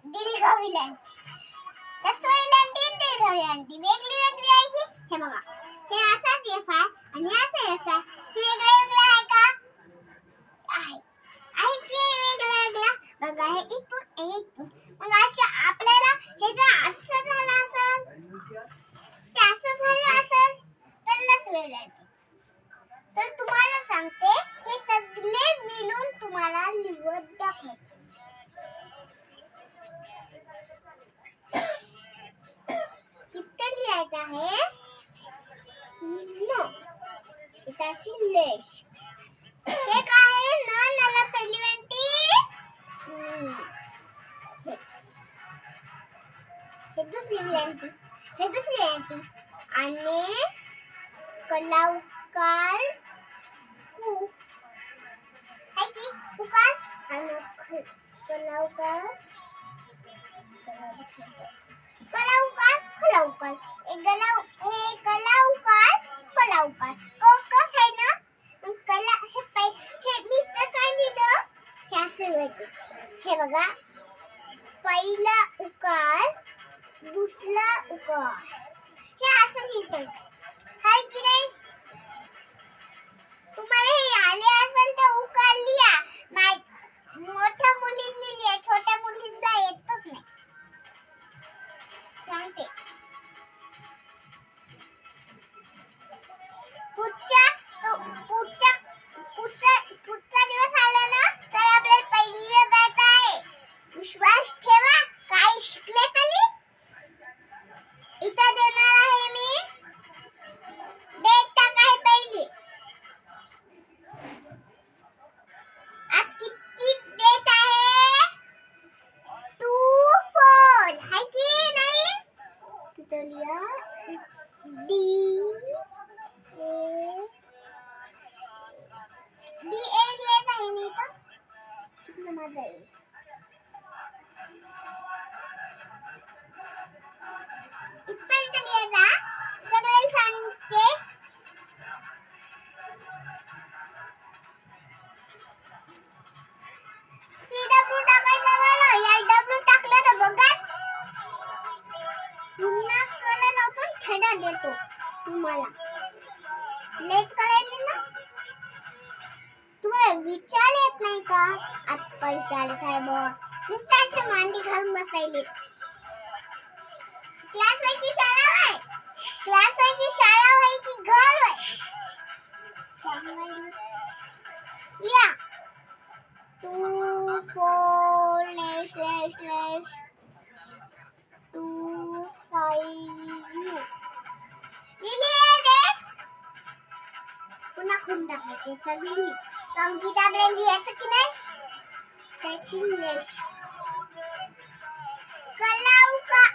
दिलगविलांटी ससवईलांटी दिलगविलांटी वेगळी वेगळी आहे की हे बघा हे असाच एफ आहे आणि असं एफ आहे वेगळं वेगळं आहे का आहे आहे की वेगळं वेगळं बघा हे इथून मग अशा आपल्याला हे जर असं झालं असेल ते असं झालं असेल तर लसवईलांटी तर तुम्हाला सांगते हे सगळे मिळून तुम्हाला लिहत दाखवते किती लिहायचं आहे नो इथाशी लेश हे काय आहे न नला पहिली वेंटी हे दुसरी वेंटी आणि कलावकार कु है की कुकार आणि कलावकार खलावकार एक कलावकार खलावकार कसं आहे ना कला हे मी तर काय लिहिलं हे असं लिहायचं हे बघा पहिला उकार दुसरा उकार हे असं लिहितं हाय की नाही तुम्हाला हे आले असेल तर उकार लिहा मोठ्या मुलींनी लिहा छोट्या मुलींचा येतच नाही सांगते पुढचा दिवस आला ना तर आपल्याला पहिली जायचं आहे विश्वास ठेवा काय शिकले तरी इथं देणार आहे मी डेट काय पहिली आज किती डेट आहे 2 4 है की नहीं तो लिया डी ए लिया है नहीं तो कितना मजा है इतना लिया था सगळे सांगते डब्ल्यू टाकायचं मला या डब्ल्यू टाकलं तर बघा पुन्हा कलर लावतो छडा देतो तुम्हाला लेट करायला ना तुम्हाला विचार येत नाही का आपण शाळेत आहे बघ नुसताच मांडी घालून बसायले क्लास आहे की शाळा आहे क्लास आहे की शाळा आहे की घर आहे या 2 4 लेस 2 5 लिहिले रे पुन्हा खून टाकायचे सगळी काम किताबला लिहायचं की नाही त्याची लेश कलावकार